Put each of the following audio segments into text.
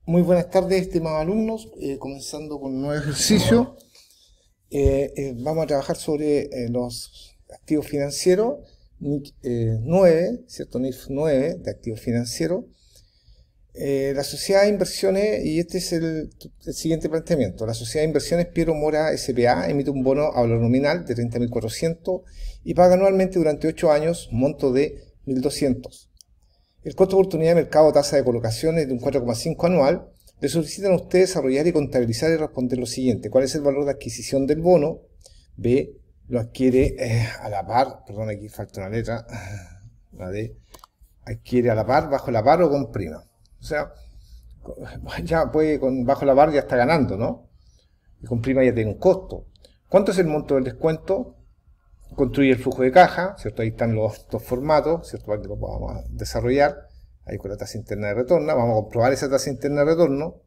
Muy buenas tardes, estimados alumnos. Comenzando con un nuevo ejercicio. Vamos a trabajar sobre los activos financieros, NIC 9, ¿cierto? NIF 9 de activos financieros. La sociedad de inversiones, y este es el siguiente planteamiento. La sociedad de inversiones Piero Mora S.p.A. emite un bono a valor nominal de 30.400 y paga anualmente durante 8 años monto de 1.200. El costo de oportunidad de mercado tasa de colocación es de un 4,5 anual. Le solicitan a usted desarrollar y contabilizar y responder lo siguiente. ¿Cuál es el valor de adquisición del bono? B. Lo adquiere a la par. Perdón, aquí falta una letra. La D. Adquiere a la par, bajo la par o con prima. O sea, ya puede, bajo la par ya está ganando, ¿no? Y con prima ya tiene un costo. ¿Cuánto es el monto del descuento? Construye el flujo de caja, ¿cierto? Ahí están los dos formatos, ¿cierto? Para que lo podamos desarrollar. Ahí con la tasa interna de retorno. Vamos a comprobar esa tasa interna de retorno.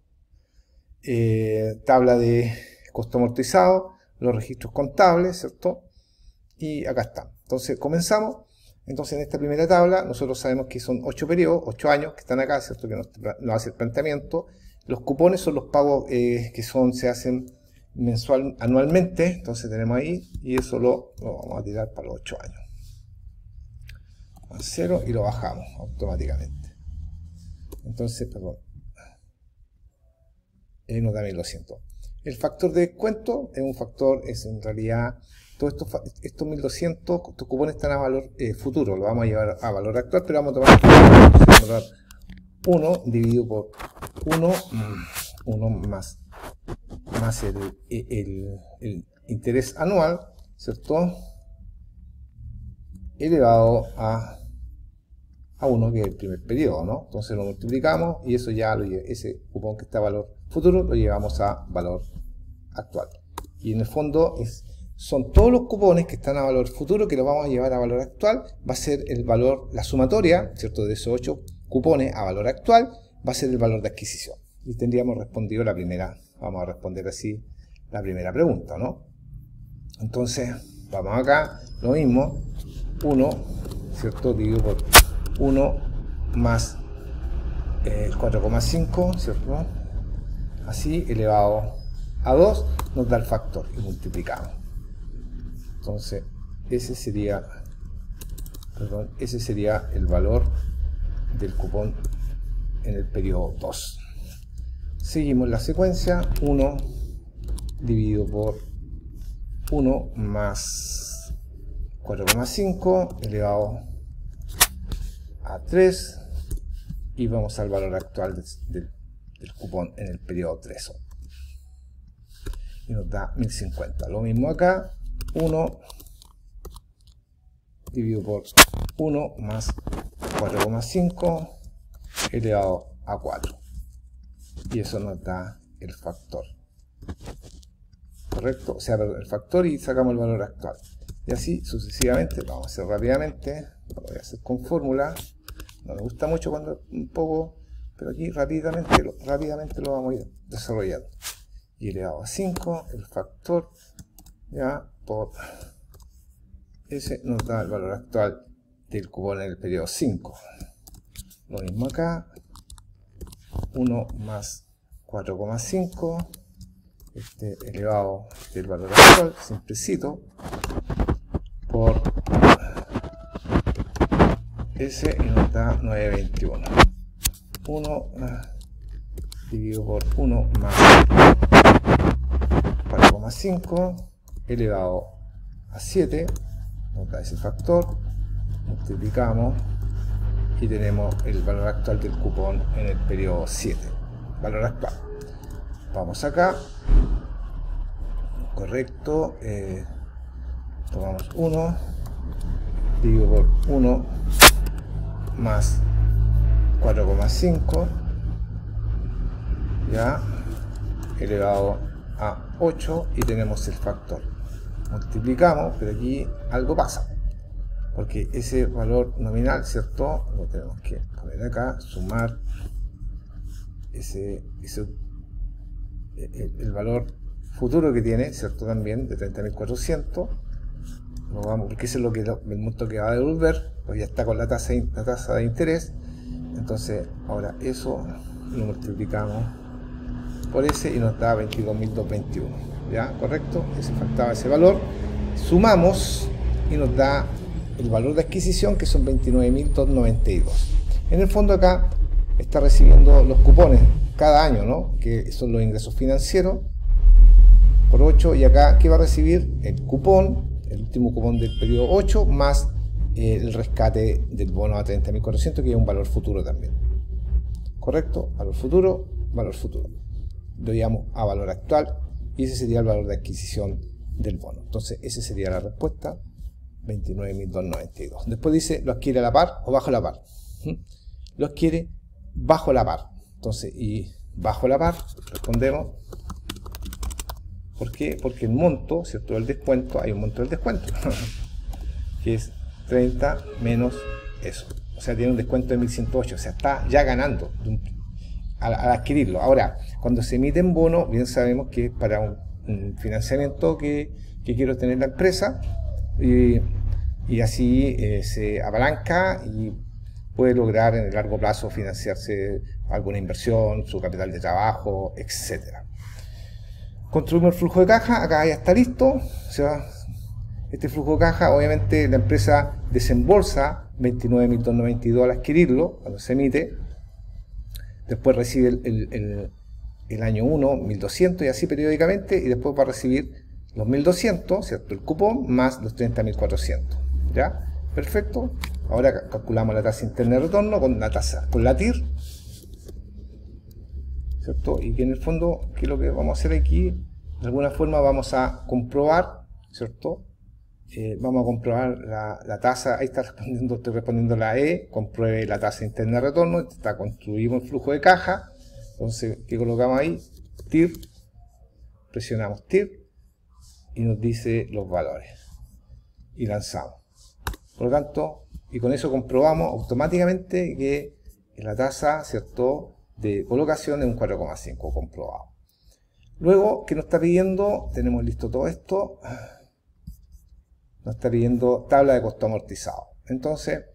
Tabla de costo amortizado, los registros contables, ¿cierto? Y acá están. Entonces comenzamos. Entonces en esta primera tabla nosotros sabemos que son 8 periodos, 8 años que están acá, ¿cierto? Que nos hace el planteamiento. Los cupones son los pagos que se hacen anualmente. Entonces tenemos ahí, y eso lo vamos a tirar para los 8 años. A 0 y lo bajamos automáticamente. Entonces, perdón, nos da 1.200. El factor de descuento es un factor, es en realidad, todos estos 1.200, estos cupones están a valor futuro, lo vamos a llevar a valor actual, pero vamos a tomar 1 dividido por 1 más el interés anual, ¿cierto? Elevado a 1, que es el primer periodo, ¿no? Entonces lo multiplicamos y eso ya, ese cupón que está a valor futuro, lo llevamos a valor actual. Y en el fondo son todos los cupones que están a valor futuro que los vamos a llevar a valor actual. Va a ser el valor, la sumatoria, ¿cierto? De esos 8 cupones a valor actual, va a ser el valor de adquisición. Y tendríamos respondido la primera, vamos a responder así la primera pregunta, ¿no? Entonces, vamos acá, lo mismo, 1, ¿cierto? Dividido por 1 más 4,5, ¿cierto? Así, elevado a 2, nos da el factor y multiplicamos. Entonces, ese sería el valor del cupón en el periodo 2. Seguimos la secuencia, 1 dividido por 1 más 4,5 elevado a 3 y vamos al valor actual del cupón en el periodo 3 y nos da 1.050. Lo mismo acá, 1 dividido por 1 más 4,5 elevado a 4 y eso nos da el factor, ¿correcto? O sea, el factor, y sacamos el valor actual y así sucesivamente. Vamos a hacer rápidamente, lo voy a hacer con fórmula. No me gusta mucho cuando un poco, pero aquí rápidamente lo vamos a ir desarrollando. Y elevado a 5, el factor, ya, por ese nos da el valor actual del cupón en el periodo 5. Lo mismo acá, 1 más 4,5, elevado del valor actual, simplecito, por ese y nos da 9,21. 1 dividido por 1 más 4,5 elevado a 7 nos da ese factor, multiplicamos y tenemos el valor actual del cupón en el periodo 7, valor actual. Vamos acá, correcto, tomamos 1 dividido por 1 más 4,5 ya elevado a 8 y tenemos el factor. Multiplicamos, pero aquí algo pasa, porque ese valor nominal, ¿cierto? Lo tenemos que poner acá, sumar el valor futuro que tiene, ¿cierto? También de 30.400. Porque eso es el monto que va a devolver, pues ya está con la tasa de interés. Entonces ahora eso lo multiplicamos por ese y nos da 22.221, ¿ya? ¿Correcto? Ese faltaba ese valor. Sumamos y nos da el valor de adquisición, que son 29.292. En el fondo acá está recibiendo los cupones cada año, ¿no? Que son los ingresos financieros por 8, y acá ¿qué va a recibir? El cupón, el último cupón del periodo 8, más el rescate del bono a 30.400, que es un valor futuro también. ¿Correcto? Valor futuro, valor futuro. Lo llamamos a valor actual, y ese sería el valor de adquisición del bono. Entonces, esa sería la respuesta, 29.292. Después dice, ¿lo adquiere a la par o bajo la par? Lo adquiere bajo la par. Entonces, y bajo la par, respondemos. ¿Por qué? Porque el monto, ¿cierto? Del descuento, hay un monto del descuento, que es 30 menos eso. O sea, tiene un descuento de 1.108, o sea, está ya ganando al adquirirlo. Ahora, cuando se emite en bono, bien sabemos que es para un financiamiento que quiero tener la empresa, y así se apalanca y puede lograr en el largo plazo financiarse alguna inversión, su capital de trabajo, etcétera. Construimos el flujo de caja, acá ya está listo. O sea, este flujo de caja, obviamente la empresa desembolsa 29.292 al adquirirlo, cuando se emite. Después recibe el año 1, 1.200, y así periódicamente, y después va a recibir los 1.200, ¿cierto? El cupón, más los 30.400. ¿Ya? Perfecto. Ahora calculamos la tasa interna de retorno con la TIR, ¿cierto? Y que en el fondo, ¿qué es lo que vamos a hacer aquí? De alguna forma vamos a comprobar, ¿cierto? Vamos a comprobar la tasa. Ahí está respondiendo, estoy respondiendo la E. Compruebe la tasa interna de retorno. Construimos el flujo de caja. Entonces, ¿qué colocamos ahí? TIR. Presionamos TIR y nos dice los valores. Y lanzamos. Por lo tanto, y con eso comprobamos automáticamente que la tasa, ¿cierto?, de colocación es un 4,5 comprobado. Luego, ¿qué nos está pidiendo? Tenemos listo todo esto. Nos está pidiendo tabla de costo amortizado. Entonces,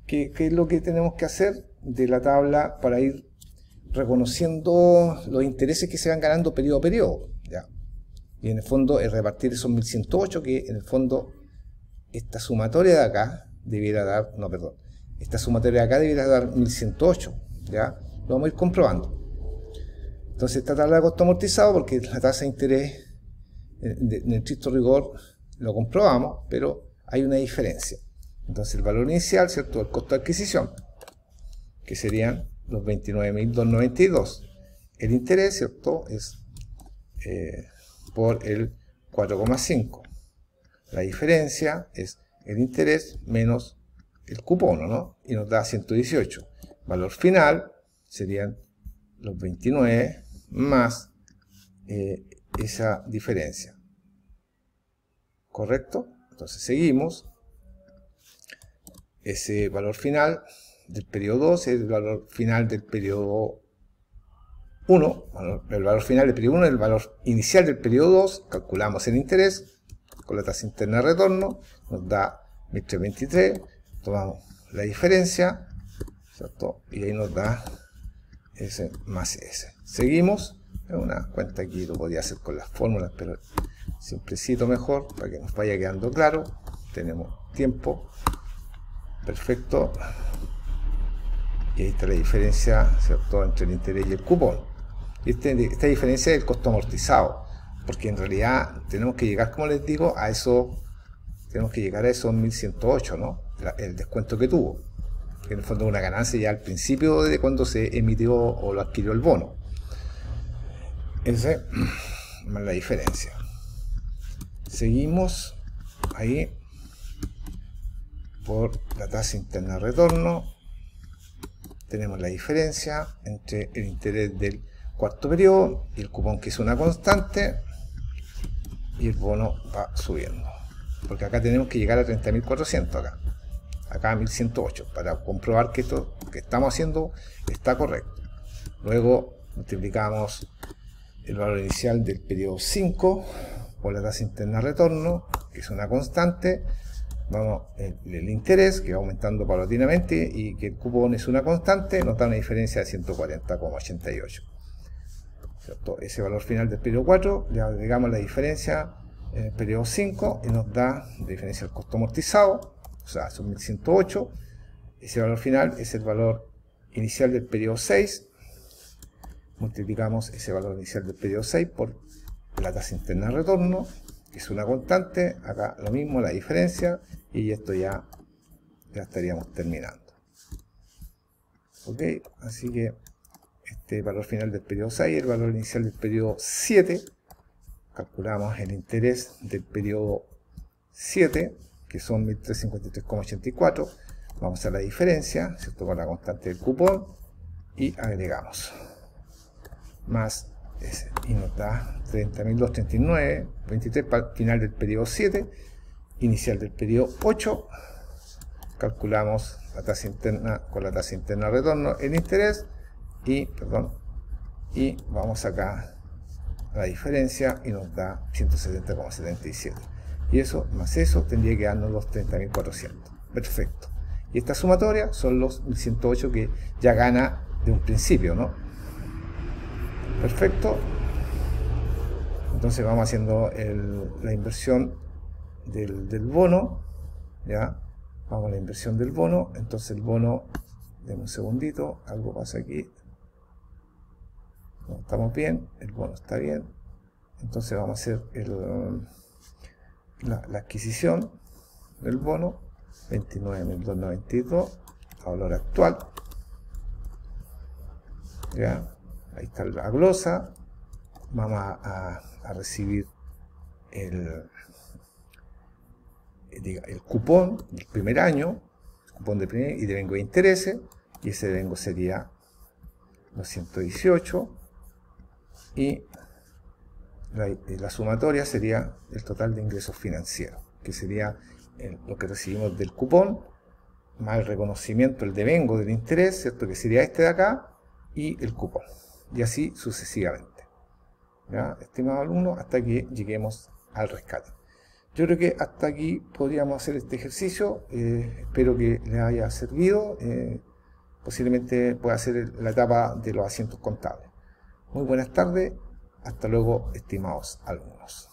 ¿qué es lo que tenemos que hacer de la tabla para ir reconociendo los intereses que se van ganando periodo a periodo? ¿Ya? Y en el fondo es repartir esos 1.108, que en el fondo esta sumatoria de acá debiera dar, no, perdón, esta sumatoria de acá debiera dar 1.108, ¿ya? Lo vamos a ir comprobando. Entonces esta tabla de costo amortizado, porque la tasa de interés en el estricto rigor lo comprobamos, pero hay una diferencia. Entonces el valor inicial, ¿cierto?, el costo de adquisición, que serían los 29.292. El interés, ¿cierto?, es por el 4,5. La diferencia es el interés menos el cupón, ¿no? Y nos da 118. Valor final serían los 29 más esa diferencia. ¿Correcto? Entonces seguimos. Ese valor final del periodo 2 es el valor final del periodo 1. El valor final del periodo 1 es el valor inicial del periodo 2. Calculamos el interés con la tasa interna de retorno. Nos da 1.323. Tomamos la diferencia, ¿cierto? Y ahí nos da ese más ese. Seguimos. Es una cuenta aquí, lo podía hacer con las fórmulas, pero simplecito mejor para que nos vaya quedando claro. Tenemos tiempo. Perfecto. Y ahí está la diferencia, ¿cierto?, entre el interés y el cupón. Y esta diferencia es el costo amortizado, porque en realidad tenemos que llegar, como les digo, a eso. Tenemos que llegar a esos 1.108, ¿no? El descuento que tuvo, que en el fondo es una ganancia ya al principio de cuando se emitió o lo adquirió el bono. Esa es la diferencia. Seguimos ahí por la tasa interna de retorno. Tenemos la diferencia entre el interés del cuarto periodo y el cupón, que es una constante, y el bono va subiendo. Porque acá tenemos que llegar a 30.400, acá a 1.108, para comprobar que esto que estamos haciendo está correcto. Luego multiplicamos el valor inicial del periodo 5 por la tasa interna de retorno, que es una constante, vamos, el interés que va aumentando paulatinamente y que el cupón es una constante, nos da una diferencia de 140,88. ¿Cierto? Ese valor final del periodo 4, le agregamos la diferencia en el periodo 5 y nos da la diferencia del costo amortizado, o sea, son 1108. Ese valor final es el valor inicial del periodo 6. Multiplicamos ese valor inicial del periodo 6 por la tasa interna de retorno, que es una constante. Acá lo mismo, la diferencia, y esto ya estaríamos terminando. Ok, así que este valor final del periodo 6, el valor inicial del periodo 7, calculamos el interés del periodo 7, que son 1353,84, vamos a la diferencia, ¿cierto?, con la constante del cupón, y agregamos, más ese, y nos da 30.239,23 para final del periodo 7, inicial del periodo 8, calculamos la tasa interna con la tasa interna de retorno, el interés, y vamos acá a la diferencia y nos da 170,77. Y eso más eso tendría que darnos los 30.400. Perfecto. Y esta sumatoria son los 1108 que ya gana de un principio, ¿no? Perfecto. Entonces vamos haciendo la inversión del bono. Ya. Vamos a la inversión del bono. Entonces el bono, denme un segundito, algo pasa aquí. No, estamos bien, el bono está bien. Entonces vamos a hacer la adquisición del bono, 29.292 a valor actual. Ya, ahí está la glosa. Vamos a recibir el cupón del primer año, el cupón de primer y devengo de intereses, y ese devengo sería 218, y la sumatoria sería el total de ingresos financieros, que sería lo que recibimos del cupón, más el reconocimiento, el devengo del interés, ¿cierto?, que sería este de acá, y el cupón, y así sucesivamente. ¿Ya? Estimado alumno, hasta que lleguemos al rescate. Yo creo que hasta aquí podríamos hacer este ejercicio. Espero que les haya servido. Posiblemente pueda hacer la etapa de los asientos contables. Muy buenas tardes. Hasta luego, estimados alumnos.